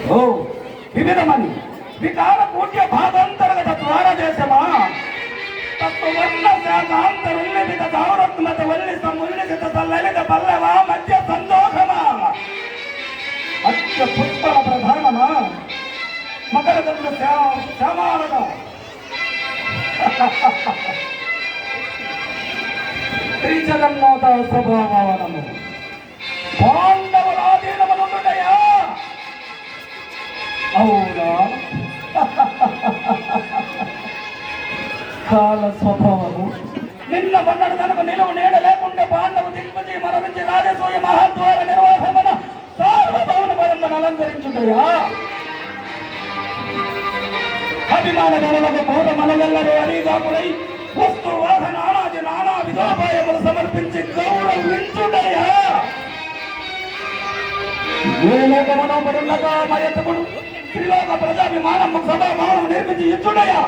ఓ వివిధమని వికార పూజ్య భాగాంతర్గత ద్వార దేశమా తత్వవర్ణ శాఖాంతరుల్లిత గౌరత్మత వల్లిత ముల్లిత తల్లలిత పల్లవ మధ్య సందోషమా అత్య పుష్పల ప్రధానమా మకర దండ శ్యామాలన శ్రీ జగన్నాథ స్వభావనము పాండవుల ఆధీనమునుండుటయా అవునా కాల స్వభావము నిన్న పన్నడు కనుక నిలువ నీడ లేకుంటే పాండవు దిగ్విజయ మరణించి రాజసూయ మహాద్వార నిర్వాహమన సార్వభౌమ పరంగా అలంకరించుటయా అభిమాన గణలకు బోధ మనగల్లరు అడిగాకులై వస్తు వాహన ఆనాది నానా విధోపాయములు సమర్పించి గౌరవించుటయా ఏ లోకమనోపడులగా మయతకుడు త్రిలోక ప్రజాభిమానము సభాభావం నిర్మించి ఇచ్చుటయా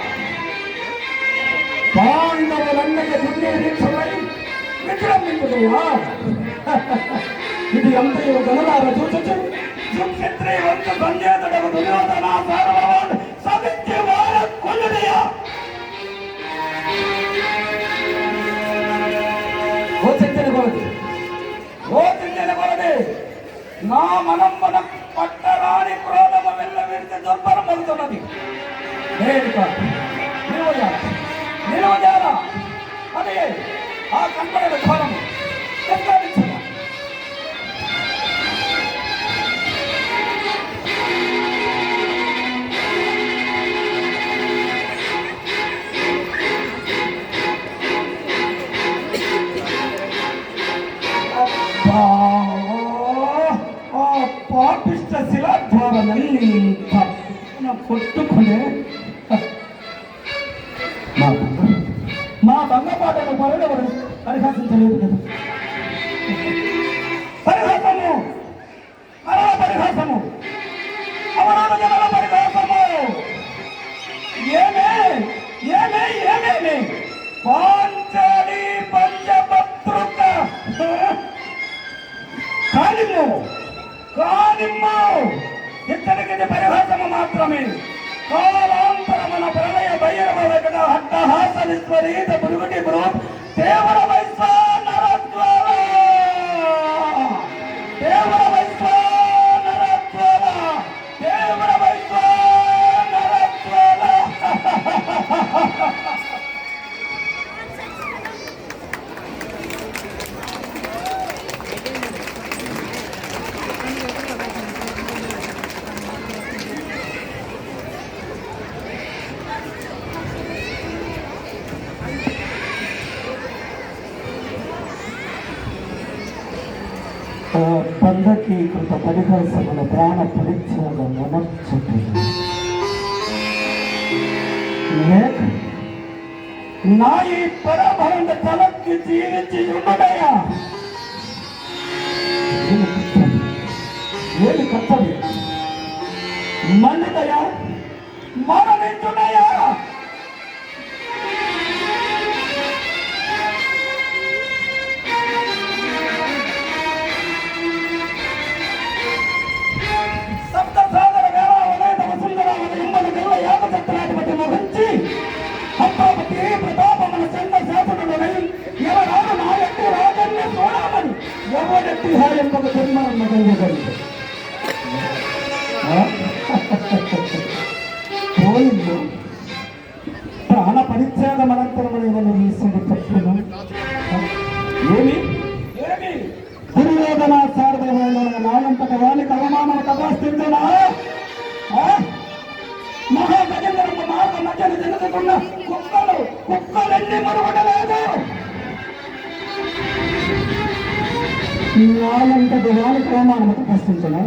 పాండవులన్నయ్య దుర్నిరీక్షమై విక్రమించుటయా ఇది అంతయు గణనార చూచు క్షత్రి వంశ సంజేతుడకు దుర్యోధన సారవాడు సవిత్య వార కొల్లుడయా ఓ చింతన కొలది నా మనం మన పట్టరాని క్రోధము వెళ్ళవిడితే దుర్భరం అవుతున్నది నిలవజాల అదే ఆ కనపడే ఘోరము పాపిష్ట శిలాధ్వారమల్లి కొట్టుకునే మా బంగపాటను పరులెవరు పరిహాసించలేదు కదా పరిహాసము అలా పరిహాసము అవరాధ జనల పరిహాసము ఏమే పాంచాలి పంచపత్రుక కానిమ్ము ఇతనికి పరిహాసము మాత్రమే కాలాంతరమున ప్రళయ భైరవ వెంకట హట్టహాస విశ్వరీత పురుగుటి బ్రో దేవర వైశ్వానరత్వల దేవర వైశ్వానరత్వల దేవర వైశ్వానరత్వల బంధకీకృత పరిహాసముల ప్రాణ పరిచ్ఛేద మనర్చుతుంది నా ఈ పరభరణ తలకి జీవించి ఉండడయా ఏమి కర్తవ్యం మండుదయా మరణించుడయా ప్రాణ పరిచ్ఛేదం అనంతరమైన ఈశ్వరుడు తప్పును ఏమి దుర్యోధన సారథ్యంలో నాయంతట వానికి అవమానం తపాస్తుంటున్నా మహాగజేంద్రము మార్గ మధ్యన జరుగుతున్న కుక్కలెన్ని మరుగడలేదు నాయంతటి వానికి అవమానం తపస్సుంటున్నా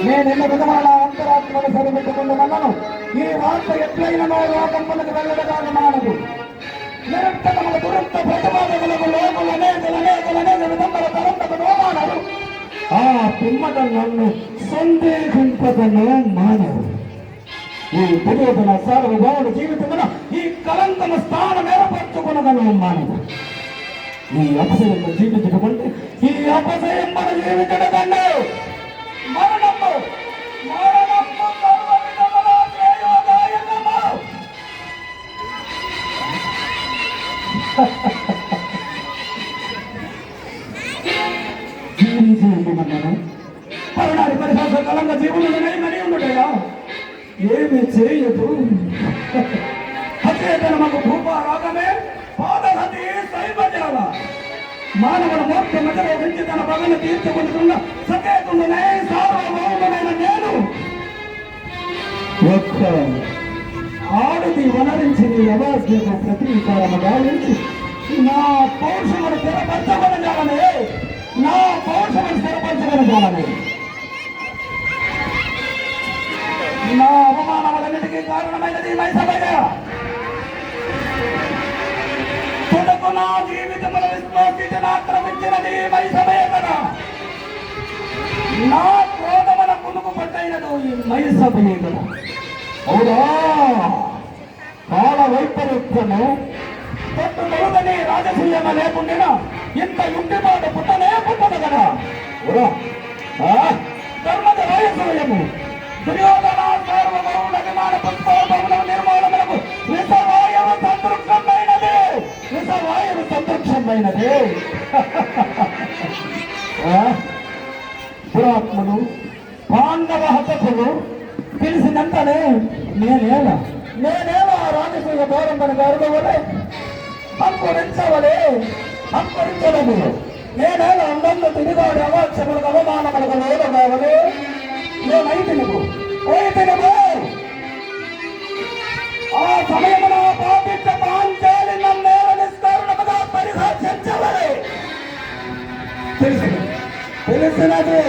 నేనెన్న విధమైన అంతరాత్మను సరిపెట్టుకుంటున్నాను ఈ వార్త ఎట్లయినా లోకమ్మలకు వెళ్ళడగాని మానదు నిరంతరముల దురంత ప్రతిపాదకులకు లోకులు అనేక విధముల తరంతకు నోమానరు ఆ పిమ్మట నన్ను సందేహింపదను మానవు ఈ దుర్యోధన సార్వభౌముడు జీవితమున ఈ కలంకము స్థానం ఏర్పరచుకునగను మానవు ఈ అపశయంలో జీవించడం ఈ అపశయం మన జీవించడం జీవించమన్నాను పరణాడి పరిహాస కలంగా జీవులనే మరీ ఉండటయా ఏమి చేయదు అచేతనమకు భూపారాగమే పాదహతి సైవజాల మానవుల మోక్ష మధ్యలో నుంచి తన పగను తీర్చుకుంటున్న సచేతుండనే సార్వభౌముడైన నేను ఒక్క ఆడిది వనరించింది యవాజ్ఞకు ప్రతీకారము గావించి నా పౌరుషమును స్థిరపరచగలగాలనే నా పౌరుషమును స్థిరపరచగలగాలనే నా అవమానములన్నిటికీ కారణమైనది మైసభయ తుదకు నా జీవితముల విశ్వాసితను ఆక్రమించినది మైసభయ కదా నా క్రోధమున పులుగు పట్టైనదు ఈ మైసభయ కదా అవునా కాల వైపరీత్యము తట్టు తొలగని రాజసూయమ లేకుండా ఇంత యుంటిపాటు పుట్టనే పుట్టదు కదా ధర్మద రాజసూయము దుర్యోధన సార్వభౌముల అభిమాన పుష్పభవన నిర్మాణములకు విషవాయువు సంతృప్తమైనది విషవాయువు సంతృప్తమైనది దురాత్మలు పాండవ హతకులు తెలిసినంతనే నేనేలా రాజసూయ గౌరవ గౌరవలే అంకురించవలే అంకురించలేదు నేనేలా అందంలో తిరిగాడు అవాచ్యములకు అవమానములకు లోను కావలే నేనైతినుగు ఆ సమయమున పాపిష్ట పాంచాలి నన్నేల నిష్కరుణముగా పరిహాసించవలే తెలిసినది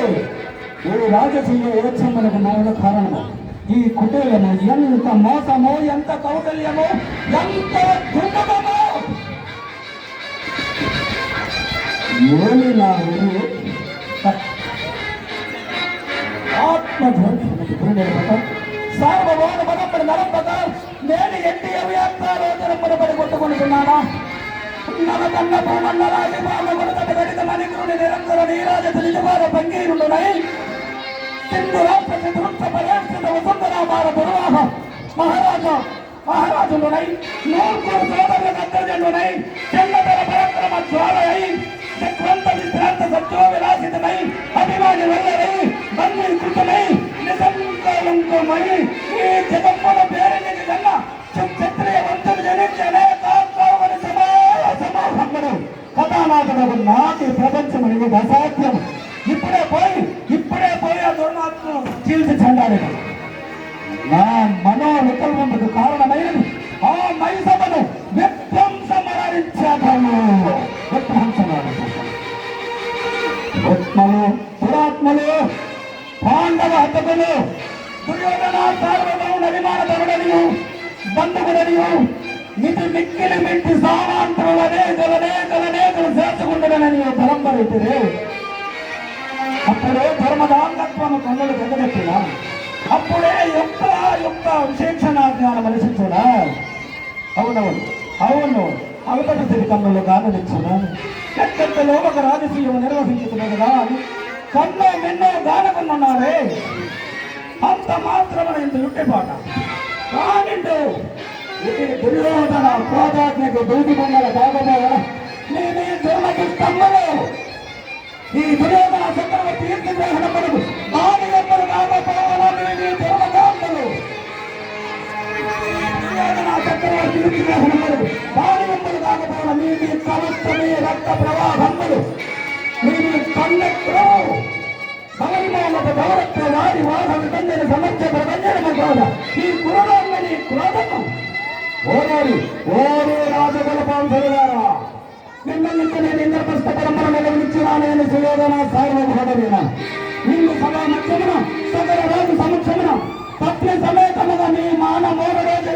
ఈ రాజసూయ యోచనలకు మూల కారణము ఈ కుటీరము ఎంత మోసమో ఎంత కౌటల్యమో ఎంత దుర్గమో ఏమి నా సార్వభౌమ పదపడి నరంపక నేను ఎట్టి అవ్యాప్తాలోచనపడి కొట్టుకుంటున్నానా నవకన్న భూమండలాది బాలగొడతటి గడిత మణికురుని నిరంతర నీరాజత నిజవార భంగీరుడునై సింధు రాష్ట్ర చతుర్థ పర్యాశ్రిత వసుంధరామార దుర్వాహ మహారాజులునై నూర్కూరు సోదరుల గద్దజనునై చెన్నతర పరక్రమ జ్వాలై చక్రంత విశ్రాంత సత్యో విలాసితమై అభిమాని వల్లరై బంధీకృతమై నిసంకలంకమై ఈ జగమ్మల పేరునికి కన్న క్షత్రియ వంశం జనించనే కావని సమాహమ్మను కథానాథనకు నాటి ప్రపంచం అనేది అసాధ్యం ఇప్పుడే పోయి ఆ దుర్మార్గం చీల్చి చెందాలి నా మనో వికల్పముకు కారణమైనది ఆ మైసభను విధ్వంసమరించాను దురాత్మలు పాండవ హతకులు దుర్యోధన సార్వభౌముల అభిమానపరుడనియు బంధువుడనియు ఇది మిక్కిలి మిట్టి సామాంతరులు అనేకలు చేర్చుకుంటున్నానని తలంబరితిరే అప్పుడే ధర్మదాంగత్వము కన్నులు పెద్దగట్టిన అప్పుడే యొక్క విశేషణ జ్ఞానం అనిసించునా అవును అవతల స్థితి కన్నులు గాననిచ్చునా ఎక్కడిలో ఒక రాజసూయం నిర్వహించుతున్నది కదా అని కన్నో మెన్నో గానకున్నారే అంత మాత్రమే ఇంత యుట్టిపాట కానిండు ఇది దుర్యోధన క్రోధాజ్ఞకు దూది మండల కాకపోవా నేను దుర్మతిస్తమ్మలు ఈ దుర్యోధన చక్రవర్తి కీర్తి గ్రహణములకు నాని ఎవ్వరు కాకపోవా నీ ధర్మకాండలు దుర్యోధన చక్రవర్తి కీర్తి గ్రహణములకు నాని ఎవ్వరు కాకపోవా నీ సమస్తమే రక్త ప్రవాహములు నీ కన్నెత్రో భగవన్మోహత గౌరత్వ వారి వాసన తండ్రి సమస్య ప్రపంచమ ఈ క్రోధాన్ని క్రోధము ఓరే రాజగోపాంసరు గారా మిమ్మల్ని నేను ఇంద్రప్రస్థ పరంపర నిర్వహించినా నేను సుయోధన సార్వభౌముడైన నిన్ను సభా మధ్యమున సకల రాజు సమక్షమున పత్ని సమేతముగా మీ మాన మోడరాజు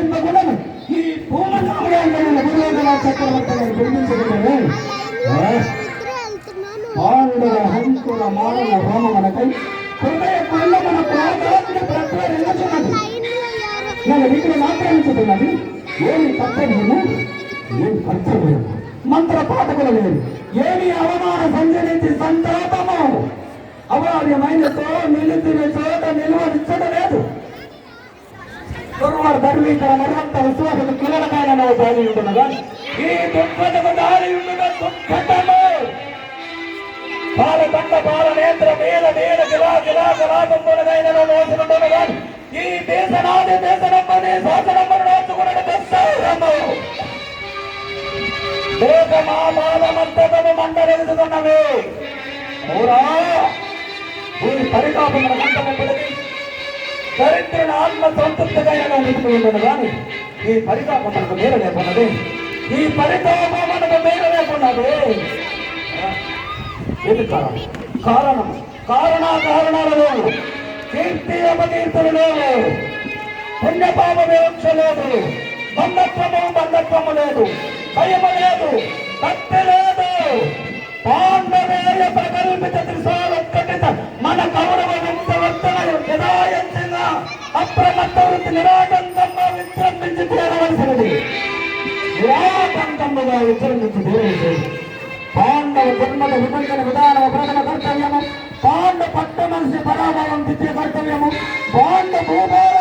ఈ భూమండలంలో దుర్యోధన చక్రవర్తి గారు గుర్తించగలరే పాండుల హంకుల మానవ హోమనకై హృదయ మన క్రోధాన్ని ప్రత్యేకించున్నది నేను వీటిని ఆక్రమించుతున్నది ఏమి కర్తవ్యము ఏమి కర్తవ్యము మంత్ర పాఠకులు లేదు ఏమి అవమాన సంజనించి సంతాపము అవార్యమైనతో నిలిచిన చోట నిలువనిచ్చడం లేదు గురువార ధర్మీకర మరింత విశ్వాసకు కీలకమైన దారి ఉంటున్నదా ఈ దుఃఖతకు దారి ఉండుట దుఃఖతము పాలకండ పాల నేత్ర మీద మీద గిలాగలాగలాగంబునదైన మోసనుండునగా ఈ దేశనాది దేశనమ్మని శాసనమ్మను రాసుకున్న దశరము దేశమాపాలమంతము మండలిస్తున్నవి ఊరా ఈ పరితాపముల మంటములకి దరిద్రుని ఆత్మ సంతృప్తిగా నిలుపుకుంటున్నది కానీ ఈ పరితాపం మనకు మేర లేకున్నది ఈ పరితాపం మనకు మేర లేకున్నది కారణం కారణాలు లేవు కీర్తి అపకీర్తులు లేవు పుణ్యపాప వివక్ష లేదు బంధత్వము లేదు భయము లేదు భక్తి లేదు పాండవేయ ప్రకల్పిత త్రిశాలొక్కటిత మన కౌరవ వంశవర్తన యథాయంతంగా అప్రమత్త వృత్తి నిరాటంకంగా విజృంభించి తీరవలసినది నిరాటంకముగా విజృంభించి తీరవలసినది పాండవ జన్మల విభజన విధానము ప్రథమ కర్తవ్యము పాండ పట్ట మనిషి పరాభవం ద్వితీయ కర్తవ్యము పాండ భూభార